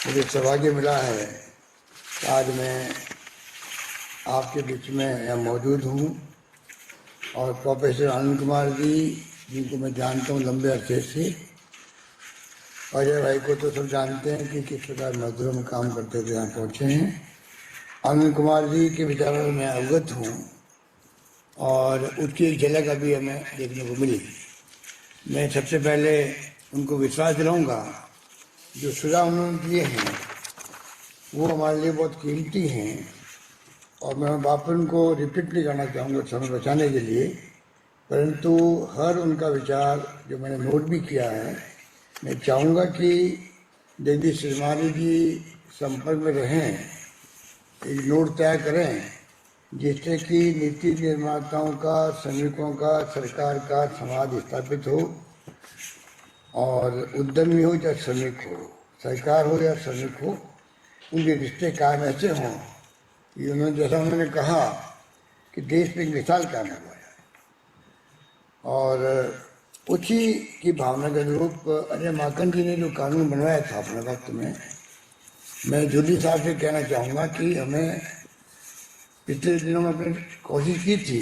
मुझे सौभाग्य मिला है कि आज मैं आपके बीच में यहाँ मौजूद हूँ और प्रोफेसर आनंद कुमार जी, जिनको मैं जानता हूँ लंबे अरसे से, अजय भाई को तो सब जानते हैं कि किस प्रकार मजदूरों में काम करते थे, यहाँ पहुँचे हैं। आनंद कुमार जी के विचारों में मैं अवगत हूँ और उसकी एक झलक अभी हमें देखने को मिली। मैं सबसे पहले उनको विश्वास दिलाऊंगा, जो सुझाव उन्होंने दिए हैं वो हमारे लिए बहुत कीमती हैं और मैं वापस उनको रिपीट नहीं करना चाहूँगा समय बचाने के लिए, परंतु हर उनका विचार जो मैंने नोट भी किया है, मैं चाहूँगा कि जगदीश श्रीमाली जी संपर्क में रहें, एक नोट तैयार करें जिससे कि नीति निर्माताओं का, श्रमिकों का, सरकार का समाज स्थापित हो और उद्यमी हो या श्रमिक हो, सरकार हो या श्रमिक हो, उनके रिश्ते कायम ऐसे हों कि उन्होंने जैसा उन्होंने कहा कि देश में एक मिसाल कायम हुआ है और उसी की भावना के अनुरूप अजय माकन जी ने जो कानून बनवाया था अपने वक्त में, मैं जूली साहब से कहना चाहूँगा कि हमें पिछले दिनों में अपनी कोशिश की थी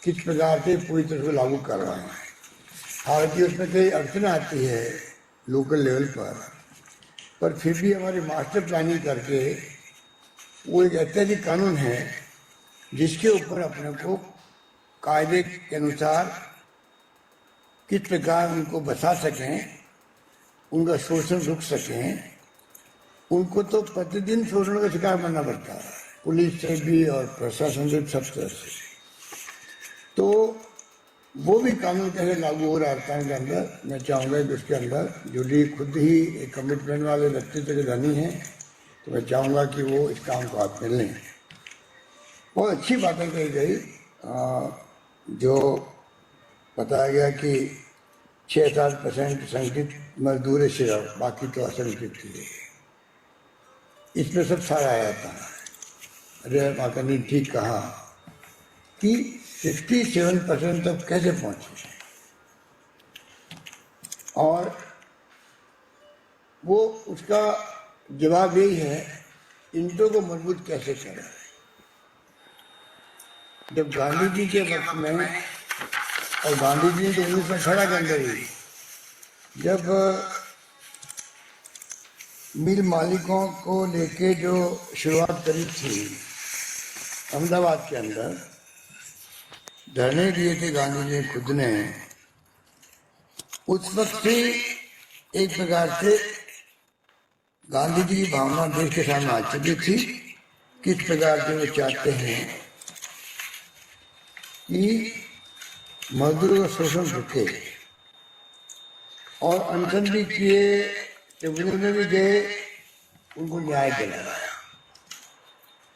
किस प्रकार से पूरी तरह से लागू कर रहे हैं। हालांकि उसमें कई अड़चन आती है लोकल लेवल पर फिर भी हमारी मास्टर प्लानिंग करके वो एक ऐतिहासिक कानून है जिसके ऊपर अपने को कायदे के अनुसार किस प्रकार उनको बचा सकें, उनका शोषण रुक सकें। उनको तो प्रतिदिन शोषण का शिकार बनना पड़ता है, पुलिस से भी और प्रशासन से, सब तरह से। तो वो भी कानून कैसे लागू हो रहा है के अंदर, मैं चाहूँगा कि उसके अंदर जूली खुद ही एक कमिटमेंट वाले व्यक्तित्व के धनी हैं, तो मैं चाहूँगा कि वो इस काम को हाथ में लें। बहुत अच्छी बातें कही गई, जो बताया गया कि 6-7% संगठित मजदूर है सिर्फ, बाकी तो असंगठित थे। इसमें सब सारा आया था। अजय माकन ने ठीक कहा कि 67% तक कैसे पहुंचे और वो उसका जवाब यही है, ईंटों को मजबूत कैसे करें। जब गांधी जी के वक्त में, और गांधी जी ने तो 1918 के अंदर ही जब मिल मालिकों को लेके जो शुरुआत करी थी अहमदाबाद के अंदर, धरने दिए थे गांधी जी खुद ने, उस वक्त से एक प्रकार से गांधी जी की भावना देश के सामने आ चुकी थी। किस प्रकार से वो चाहते हैं कि मजदूरों का शोषण रुके, और अनशन भी किए, ट्रिब्यूनल में भी गए, उनको न्याय दिलाया।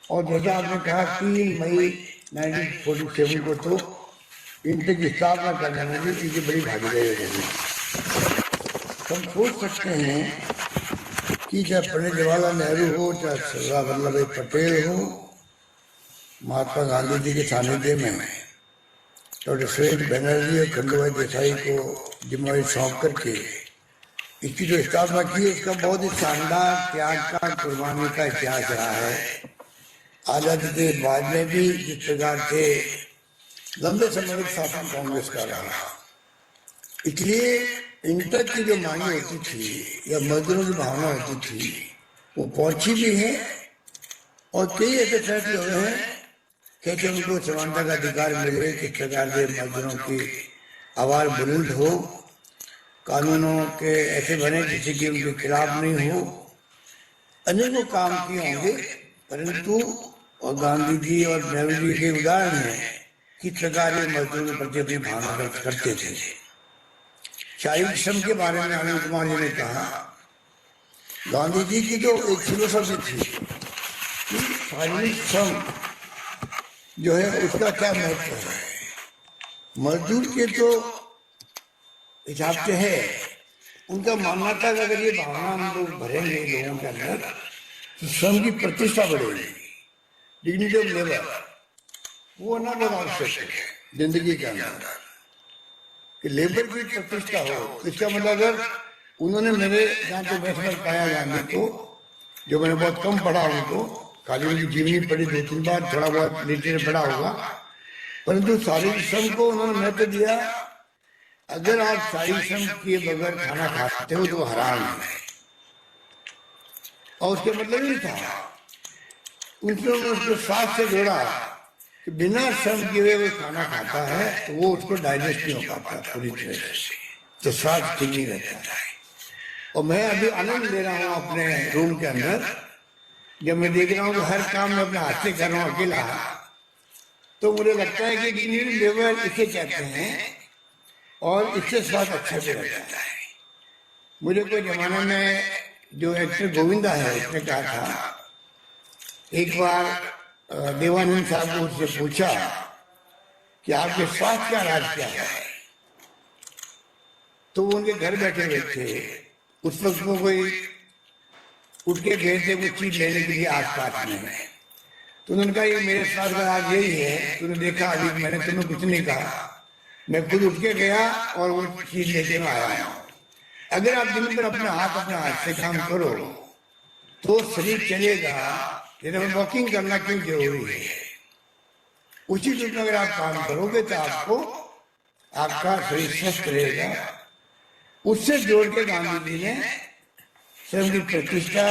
और जैसा आपने कहा 3 मई 1947 को तो इनसे की स्थापना करने में भी इनकी बड़ी भागीदारी रही। हम सोच सकते हैं कि चाहे पंडित जवाहरलाल नेहरू हो, चाहे सरदार वल्लभ भाई पटेल हो, महात्मा गांधी जी के सानिध्य में डॉक्टर सुरेश बनर्जी और खंडूभाई देसाई को जिम्मेवारी सौंप करके इसकी जो स्थापना की, उसका बहुत ही शानदार त्याग का, कुर्बानी का इतिहास रहा है। आजादी के बाद में भी जिस प्रकार से लंबे समय तक शासन कांग्रेस का रहा, इसलिए इन तक की जो मांगे होती थी या मजदूरों की भावना होती थी वो पहुंची भी है। और कई ऐसे फैसले हुए हैं कैसे उनको समानता का अधिकार मिले, किस प्रकार से मजदूरों की आवाज बुलंद हो, कानूनों के ऐसे बने जिससे कि उनके खिलाफ नहीं हो। अनेकों काम किए होंगे, परंतु और गांधी जी और नेहरू जी के उदाहरण हैं किस प्रकार ये मजदूरों के प्रति अपनी भावना व्यक्त करते थे। शारीरिक श्रम के बारे में आनंद कुमार जी ने कहा, गांधी जी की तो एक फिलोसफी थी कि शारीरिक श्रम जो है उसका क्या महत्व है। मजदूर के तो हिसाब से है, उनका मानना था कि अगर ये भावना हम लोग भरेंगे लोगों के अंदर तो श्रम की प्रतिष्ठा बढ़ेगी, डिग्निटी ऑफ लेबर, वो ना बहुत आवश्यक है जिंदगी के अंदर कि लेबर की प्रतिष्ठा हो। इसका मतलब अगर उन्होंने मेरे जहाँ तो मैं समझ पाया गांधी को जो मैंने बहुत कम पढ़ा उनको, खाली उनकी जीवनी पढ़ी 2-3 बार, थोड़ा बहुत लिटरेचर पढ़ा होगा, परंतु शारीरिक श्रम को उन्होंने महत्व दिया। अगर आप शारीरिक श्रम किए बगैर खाना खाते हो तो हराम है, और उसके मतलब नहीं था, उन्होंने उसको साथ से जोड़ा कि बिना श्रम किए हुए वो खाना खाता है तो वो उसको डाइजेस्ट नहीं हो पाता पूरी तरह से, तो स्वास्थ्य ठीक नहीं रहता है। और मैं अभी आनंद ले रहा हूँ अपने रूम के अंदर, जब मैं देख रहा हूँ कि हर काम में अपने हाथ से कर रहा हूँ अकेला, तो मुझे लगता है कि ग्रीन लेवल इसे कहते हैं और इससे स्वास्थ्य अच्छा भी रहता है। मुझे कोई जमाने में जो एक्टर गोविंदा है उसने कहा था, एक बार देवानंद साहब को उससे पूछा कि आपके स्वास्थ्य का राज क्या है, तो वो उनके घर बैठे हुए थे, उस वक्त वो कोई उठ के गए थे कुछ चीज लेने के लिए आसपास में, तो उन्होंने कहा ये मेरे स्वास्थ्य का राज यही है, तूने देखा अभी मैंने तुम्हें कुछ नहीं कहा, मैं खुद उठ के गया और वो चीज लेके मैं आया हूँ। अगर आप दिन भर अपना हाथ से काम करो तो शरीर चलेगा, लेकिन वॉकिंग करना क्यों जरूरी है। उसी रूप में अगर आप काम करोगे तो आपको आपका शरीर स्वस्थ रहेगा। उससे जोड़ के गांधी जी ने श्रम की प्रतिष्ठा,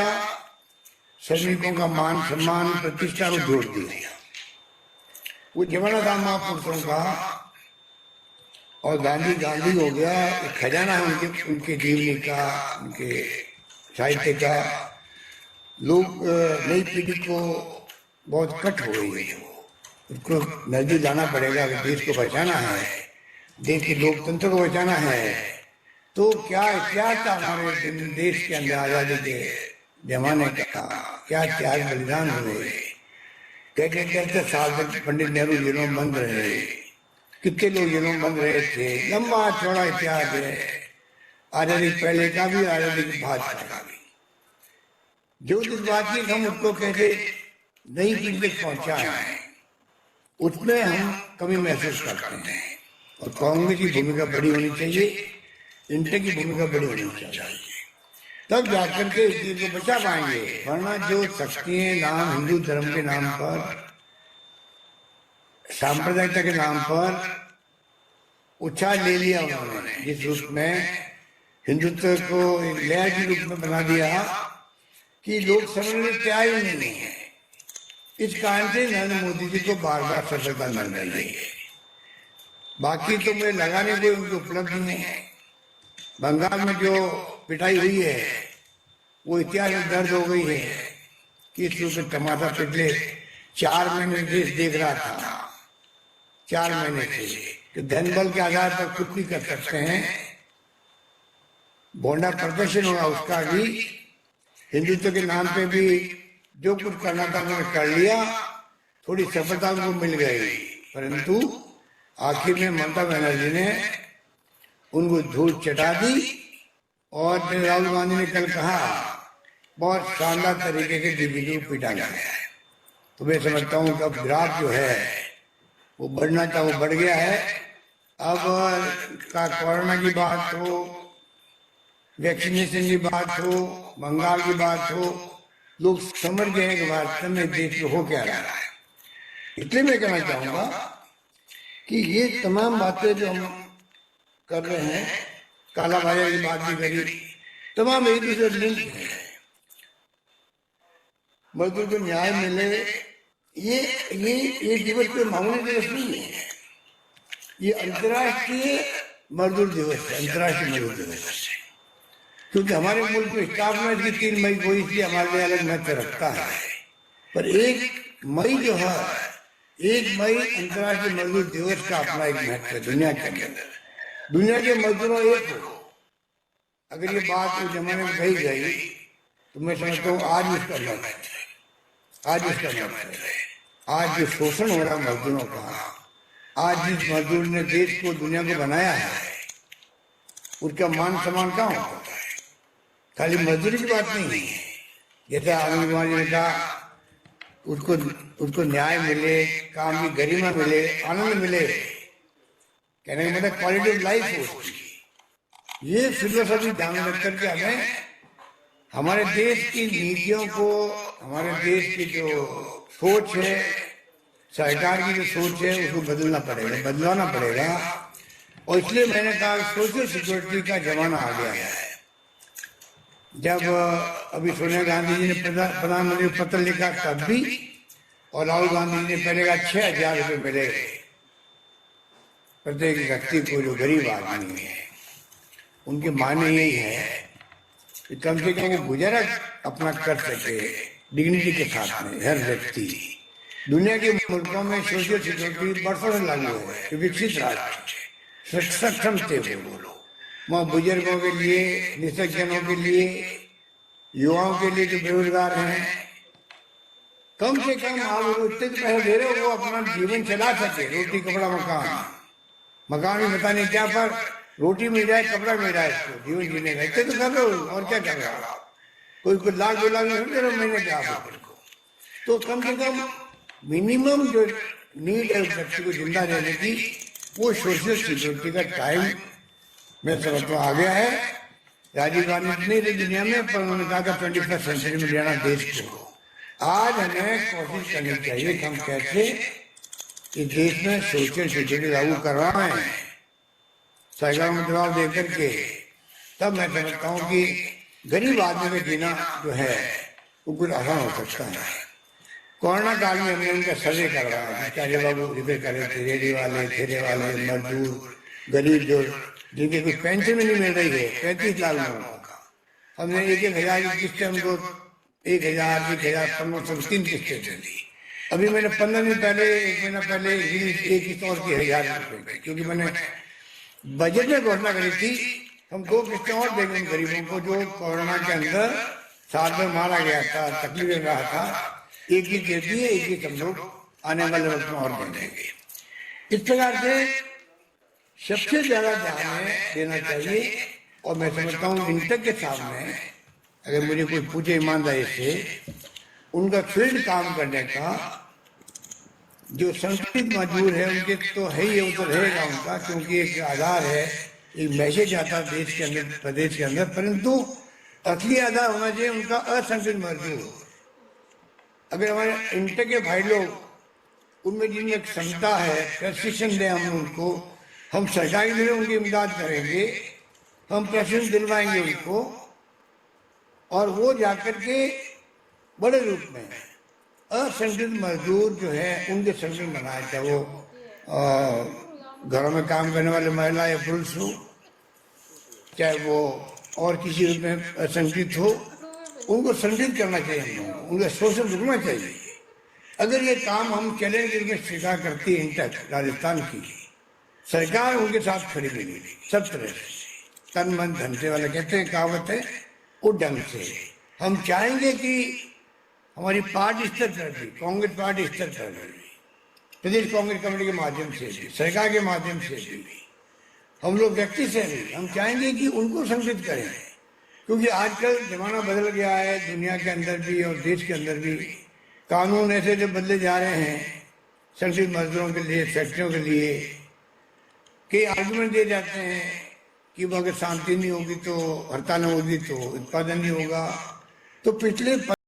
श्रमिकों का मान सम्मान प्रतिष्ठा को जोड़ दिया। वो जमाना था महापुरुषों का, और गांधी गांधी हो गया, एक खजाना है उनके जीवनी का, उनके साहित्य का। लोग नई पीढ़ी को बहुत कट हो गई है, उसको नजदीक लाना पड़ेगा। अगर देश को बचाना है, देश के लोकतंत्र को बचाना है, तो क्या इतिहास था हमारे देश के अंदर आजादी के जमाने का, क्या त्याग बलिदान हुए, कहते साल तक पंडित नेहरू जेलों में बंद रहे, कितने लोग जेलों में बंद रहे थे, लंबा चौड़ा इतिहास है, आजादी पहले का भी, आजादी के बाद का भी। जो जिस बात की हम उसको कैसे नई पीढ़ी तक पहुंचाएं, उसमें हम कमी महसूस करते हैं। और कांग्रेस की भूमिका बड़ी होनी चाहिए, इंटर की भूमिका बड़ी होनी चाहिए, तब जाकर के इस चीज को बचा पाएंगे। वरना जो शक्तियां नाम हिंदू धर्म के नाम पर, सांप्रदायिकता के नाम पर उछाल ले लिया उन्होंने, जिस रूप में हिंदुत्व को एक लहर के रूप में बना दिया कि लोग समझने तैयार ही नहीं है। इस कारण से नरेंद्र मोदी जी को बार बार सफलता मिल रही है। बाकी तो मुझे लगा नहीं कोई उनकी उपलब्धि नहीं है। बंगाल में जो पिटाई हुई है वो इतिहास में दर्ज हो गई है कि इस रूप में टमाटर पिछले 4 महीने देश देख रहा था, 4 महीने से, कि धन बल के आधार पर कुछ भी कर सकते हैं। बोंडा प्रदर्शन हुआ, उसका भी हिंदुत्व के नाम पे भी जो कुछ करना था उन्होंने कर लिया, थोड़ी सफलता उनको मिल गई, परंतु आखिर में ममता बनर्जी ने उनको धूल चटा दी। और राहुल गांधी ने कल कहा बहुत शानदार तरीके से डीबीडी को पीटा गया है। तो मैं समझता हूँ कि अब ग्राफ जो है वो बढ़ना था, वो बढ़ गया है। अब का कोरोना की बात हो, वैक्सीनेशन की बात हो, बंगाल की बात हो, लोग समझ गए कि वास्तव में देश में हो क्या रहा है। इसलिए मैं कहना चाहूंगा कि ये तमाम बातें जो हम कर रहे हैं, काला बाजार की बात भी करी, तमाम एक दूसरे लिंक है। मजदूर को न्याय मिले, ये दिवस कोई मामूली दिवस नहीं है, ये अंतर्राष्ट्रीय मजदूर दिवस है, अंतर्राष्ट्रीय मजदूर दिवस है। क्योंकि हमारे मुल्क में स्टाफ में 3 मई को, इसलिए हमारे लिए अलग महत्व रखता है। पर 1 मई जो है, 1 मई अंतर्राष्ट्रीय मजदूर दिवस का अपना एक महत्व है दुनिया के अंदर। दुनिया के मजदूरों एक हो, अगर ये बात उस जमाने में कही गई तो मैं समझता हूँ आज इसका महत्व है, आज इसका महत्व है। आज जो शोषण हो रहा है मजदूरों का, आज जिस मजदूर ने देश को, दुनिया को बनाया है, उसका मान सम्मान कहाँ होता है। खाली मजदूरी की बात नहीं है, जैसे आनंद कुमार जी ने कहा, उसको न्याय मिले, काम की गरिमा मिले, आनंद मिले, कहने का मतलब क्वालिटी ऑफ लाइफ हो। ये फिलोसफी ध्यान रख करके हमें हमारे देश की नीतियों को, हमारे देश की जो सोच है, सरकार की जो सोच है, उसको बदलना पड़ेगा, बदलवाना पड़ेगा। और इसलिए मैंने कहा सोशल सिक्योरिटी का जमाना आ गया है। जब अभी सोनिया गांधी जी ने प्रधानमंत्री को पत्र लिखा तब भी, और राहुल गांधी जी ने पहले कहा 6,000 रुपये मिलेगा प्रत्येक व्यक्ति को जो गरीब आदमी है। उनके माने यही है कि कम से कम वो गुजारा अपना कर सके डिग्निटी के साथ में हर व्यक्ति। दुनिया के मुल्कों में सोशल सिक्योरिटी बरसों से लागू है कि विकसित राष्ट्र सक्षम थे वो लोग। वहाँ बुजुर्गों के लिए, निःसज्जनों के लिए, युवाओं के लिए जो बेरोजगार हैं, कम से कम आप उतने पैसे दे रहे हो वो अपना जीवन चला सके। रोटी कपड़ा मकान भी पता नहीं क्या, पर रोटी मिल जाए, कपड़ा मिल जाए, इसको जीवन जीने का इतने तो कर रहे हो। और क्या कर रहे हो आप? कोई कुछ लाख 2 लाख नहीं दे रहे महीने के आप। तो कम से कम मिनिमम जो नीड है व्यक्ति को जिंदा रहने की, वो सोशल सिक्योरिटी का टाइम मैं समझता हूँ आ गया है। राजीव गांधी नहीं रही दुनिया में, पर उन्होंने कहा था 21वीं सेंचुरी में लेना देश को। आज हमें कोशिश करनी चाहिए कि हम कैसे इस देश में सोशल सिक्योरिटी लागू करवाएं, सरकार में जवाब दे करके। तब मैं समझता हूँ कि गरीब आदमी में जीना जो है वो कुछ आसान हो सकता है। कोरोना काल में हमने उनका सर्वे करवाया, चाहे बाबू रिपेयर करे थे, रेडी वाले, ठेले वाले, मजदूर, गरीब जो जिनके कुछ पेंशन में नहीं मिल रही है, 35 लाख लोगों का हमने 1,000 की किस्तें उनको 1,000, 1,500, 3 किस्तें दे दी। अभी मैंने 15 दिन पहले, 1 महीना पहले एक किस्त और की 1,000 रुपये, क्योंकि मैंने बजट में घोषणा करी थी हम 2 किस्तें और देंगे उन गरीबों को जो कोरोना के अंदर साल में मारा गया था, तकलीफ में रहा था। एक ही दे दिए, एक ही हम लोग आने वाले वक्त में और देंगे। इस प्रकार से सबसे ज्यादा ध्यान देना चाहिए। और मैं समझता हूँ इंटक के सामने अगर मुझे कोई पूछे ईमानदारी से, उनका फील्ड काम करने का जो संस्कृत मजदूर है उनके तो है ही, वो तो रहेगा उनका, क्योंकि एक आधार है, एक मैसेज आता है देश के अंदर, प्रदेश के अंदर। परंतु असली आधार होना चाहिए उनका असंगठित मजदूर। अगर हमारे इंटक के भाई लोग उनमें जिनमें क्षमता है, प्रशिक्षण दें हम उनको, हम सरकारी में उनकी इमदाद करेंगे, हम प्रशिक्षण दिलवाएंगे उनको, और वो जाकर के बड़े रूप में असंगठित मजदूर जो है उनके संगठन बनाए, चाहे वो घरों में काम करने वाले महिला या पुरुष हो, चाहे वो और किसी रूप में असंगठित हो, उनको संगठित करना चाहिए हम लोगों को, उनका शोषण रुकना चाहिए। अगर ये काम हम चैलेंज में स्वीकार करती है इंटक राजस्थान की सरकार, उनके साथ खड़ी मिली सब तरह से, तन मन धन से वाले कहते हैं, कहावत है, वो ढंग से। हम चाहेंगे कि हमारी पार्टी स्तर पर भी, कांग्रेस पार्टी स्तर पर भी, प्रदेश कांग्रेस कमेटी के माध्यम से भी, सरकार के माध्यम से भी, हम लोग व्यक्ति से भी हम चाहेंगे कि उनको संगठित करें। क्योंकि आजकल जमाना बदल गया है, दुनिया के अंदर भी और देश के अंदर भी कानून ऐसे जो बदले जा रहे हैं संगठित मजदूरों के लिए, फैक्ट्रियों के लिए। कई आर्गुमेंट दिए जाते हैं कि वो अगर शांति नहीं होगी तो, हड़ताल होगी तो उत्पादन नहीं होगा। तो पिछले